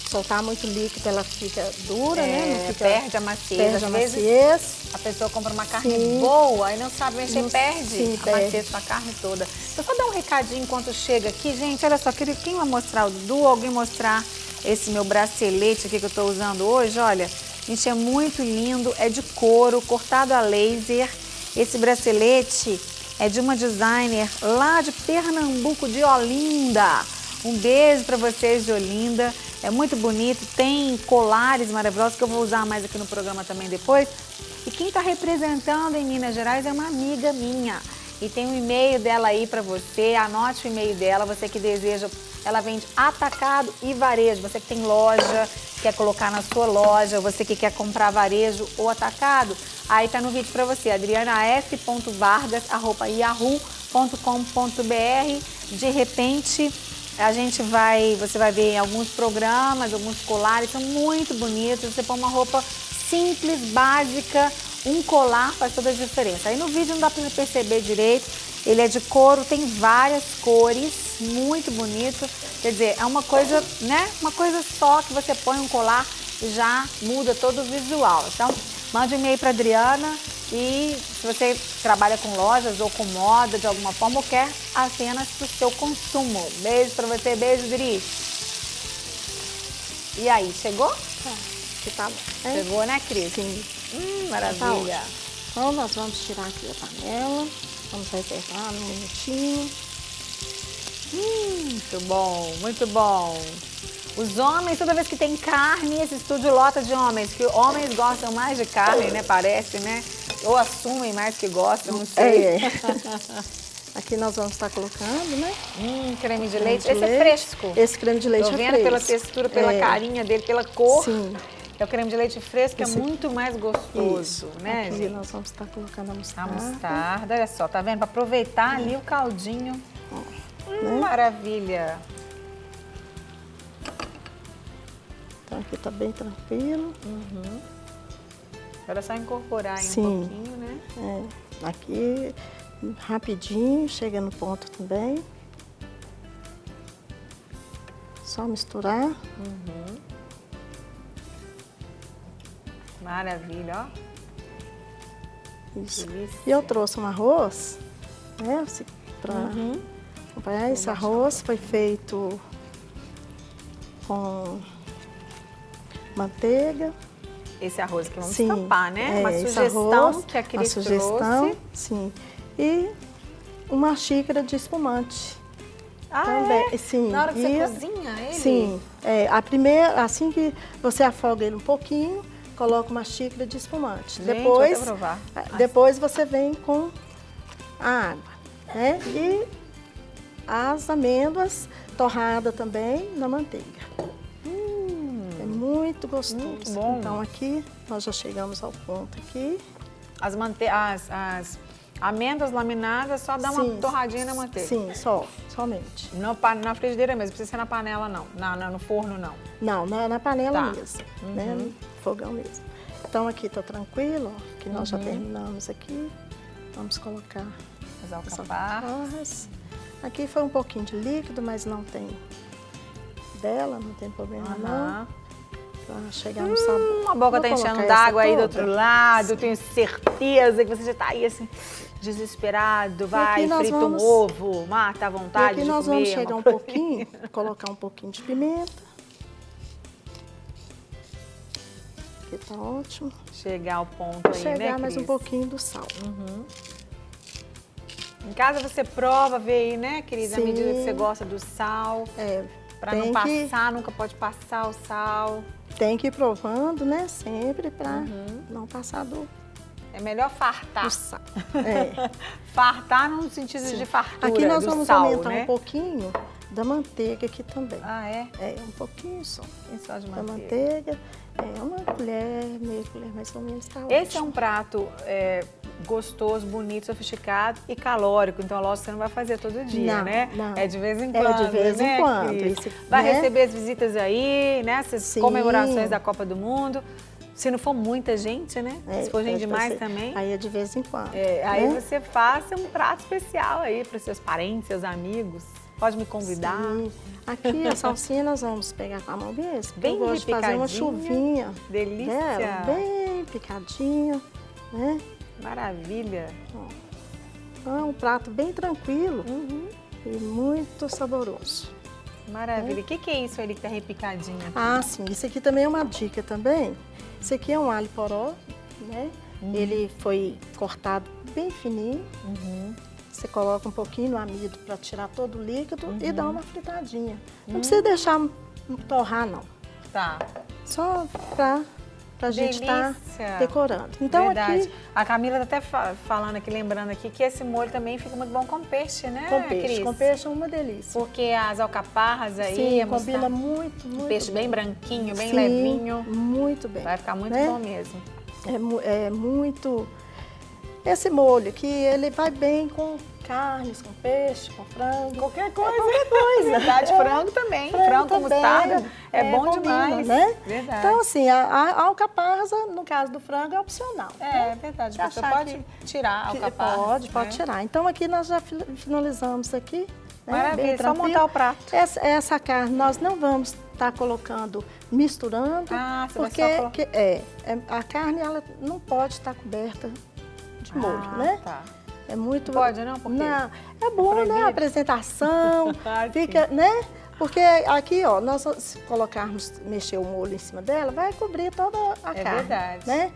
soltar muito líquido, ela fica dura, né? Não fica, perde a maciez. Perde a Às vezes, maciez. a pessoa compra uma carne boa e não sabe mexer, perde sim, a maciez com a carne toda. Eu só dar um recadinho enquanto chega aqui, gente. Olha só, quem vai mostrar? O Dudu, alguém mostrar esse meu bracelete aqui que eu estou usando hoje? Olha, gente, é muito lindo, é de couro, cortado a laser. Esse bracelete é de uma designer lá de Pernambuco, de Olinda. Um beijo para vocês de Olinda. É muito bonito, tem colares maravilhosos que eu vou usar mais aqui no programa também depois. E quem está representando em Minas Gerais é uma amiga minha. E tem um e-mail dela aí para você, anote o e-mail dela, você que deseja. Ela vende atacado e varejo. Você que tem loja, quer colocar na sua loja, você que quer comprar varejo ou atacado, aí tá no vídeo para você, adrianaF.vargas@yahoo.com.br. De repente, você vai ver em alguns programas, alguns colares, são muito bonitos. Você põe uma roupa simples, básica, um colar faz toda a diferença. Aí no vídeo não dá para perceber direito, ele é de couro, tem várias cores, muito bonito. Quer dizer, é uma coisa, né? Uma coisa só que você põe um colar e já muda todo o visual. Então, mande um e-mail para Adriana. E se você trabalha com lojas ou com moda de alguma forma ou quer apenas para o seu consumo. Beijo para você, beijo, Dri. E aí, chegou? Tá bom. Chegou, né, Cris? Sim. Maravilha. Tá, então, nós vamos tirar aqui a panela. Vamos reservar um minutinho. Muito bom, muito bom. Os homens, toda vez que tem carne, esse estúdio lota de homens, que homens gostam mais de carne, né? Parece, né? Ou assumem mais que gostam, não sei. Aqui nós vamos estar colocando, né? Creme de leite. Esse é fresco. Esse creme de leite é fresco. Tô vendo pela textura, pela carinha dele, pela cor. Sim. É o creme de leite fresco, é muito mais gostoso, né, aqui gente? Nós vamos estar colocando a mostarda. A mostarda, olha só, tá vendo? Para aproveitar ali o caldinho. Né? Maravilha. Então aqui tá bem tranquilo. Agora é só incorporar aí Sim. um pouquinho, né? Aqui, rapidinho, chega no ponto também. Só misturar. Maravilha, ó. Isso. Delícia. E eu trouxe um arroz, né? Para acompanhar. Esse arroz foi feito com manteiga, esse arroz aqui. Vamos Sim, tampar, né? Uma esse sugestão arroz, que a Cris uma sugestão, trouxe. sim. E uma xícara de espumante. Ah, também. é? Sim. Na hora que você E- cozinha ele? Sim. A primeira, assim que você afoga ele um pouquinho, coloca uma xícara de espumante. Gente, Depois, vou até provar. depois você vem com a água, né? E as amêndoas torradas também na manteiga. É muito gostoso. Muito bom. Então aqui nós já chegamos ao ponto aqui. As amêndoas laminadas, só dá uma Sim, torradinha na manteiga. Sim, somente. Na frigideira mesmo, precisa ser na panela não, no forno não. Não, na panela Tá. mesmo, né? No fogão mesmo. Então aqui tá tranquilo, ó, que nós já terminamos aqui. Vamos colocar as alcaparras. alcaparras. Aqui foi um pouquinho de líquido, mas não tem dela, não tem problema não. Pra chegar no sabor. A boca Vou tá enchendo colocar d'água essa aí do toda. outro lado, eu tenho certeza que você já tá aí assim, desesperado, vai, nós frita vamos- um ovo, mata à E vontade aqui de nós comer vamos uma chegar um proteína. pouquinho, colocar um pouquinho de pimenta. Aqui tá ótimo. Chegar ao ponto aí, Chegar né, mais um Cris? pouquinho do sal. Em casa você prova, vê aí, né, Cris, à Sim. medida que você gosta do sal. Pra não tem que- passar, nunca pode passar o sal. Tem que ir provando, né? Sempre pra não passar do É melhor fartar. sal. É. Fartar no sentido Sim. de fartura Aqui nós do vamos sal, aumentar né? um pouquinho da manteiga aqui também. Ah, é? É, um pouquinho só. Só de Da manteiga. manteiga. É, uma colher, meia colher mais ou menos, tá Esse é ótimo. um prato gostoso, bonito, sofisticado e calórico. Então, lógico, você não vai fazer todo dia, Não, né? não. É de vez em É quando, de vez em né, quando. Cris? Esse, Vai né? receber as visitas aí, né? Essas Sim. comemorações da Copa do Mundo. Se não for muita gente, né? É, Se for gente pode demais ser. também. Aí é de vez em quando. Aí né? você faça um prato especial aí para os seus parentes, seus amigos. Pode me convidar. Sim. Aqui a salsinha nós vamos pegar com a mão mesmo. Bem Eu gosto de fazer uma picadinha. chuvinha. Delícia. Dela, bem picadinho, né? Maravilha. Então é um prato bem tranquilo e muito saboroso. Maravilha. O que é isso ali que tá repicadinho? Ah, sim. Isso aqui também é uma dica também. Isso aqui é um alho poró, né? Ele foi cortado bem fininho. Você coloca um pouquinho no amido para tirar todo o líquido e dá uma fritadinha. Não precisa deixar torrar, não. Tá. Só pra gente estar Delícia. decorando. Então Verdade. aqui, A Camila tá até falando aqui, lembrando aqui, que esse molho também fica muito bom com peixe, né, com peixe. Cris? Com peixe é uma delícia. Porque as alcaparras aí... Sim, a combina mostarda- muito, um muito peixe bem bem. branquinho, bem Sim, levinho. muito bem. Vai ficar muito né? bom mesmo. É muito... Esse molho aqui, ele vai bem com carnes, com peixe, com frango. Qualquer coisa. Qualquer coisa. Verdade, frango também. Frango com também. mostarda é bom combina, demais. né? Verdade. Então, assim, a alcaparra, no caso do frango, é opcional. É verdade. Se A pessoa achar pode tirar a que alcaparra. pode tirar. Então, aqui nós já finalizamos aqui. Né? Maravilha, Bem só tranquilo. montar o prato. Essa carne nós não vamos estar colocando, misturando. Ah, você vai porque só a carne ela não pode estar coberta de molho, né? Tá. É muito... Pode, não? Por quê? Não, é bom, né? A apresentação, Ah, fica, né? Porque aqui, ó, nós se colocarmos, mexer o molho em cima dela, vai cobrir toda a É carne. verdade. Né?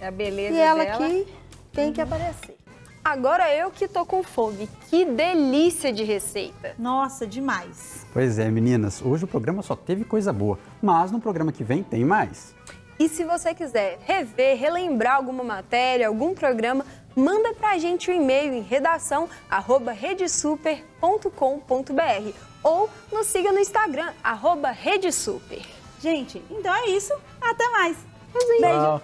É a beleza E ela dela. aqui tem que aparecer. Agora eu que tô com fome. Que delícia de receita. Nossa, demais. Pois é, meninas, hoje o programa só teve coisa boa, mas no programa que vem tem mais. E se você quiser rever, relembrar alguma matéria, algum programa, manda pra gente um e-mail em redação@redesuper.com.br ou nos siga no Instagram, @redesuper. Gente, então é isso. Até mais. Beijo. Tchau.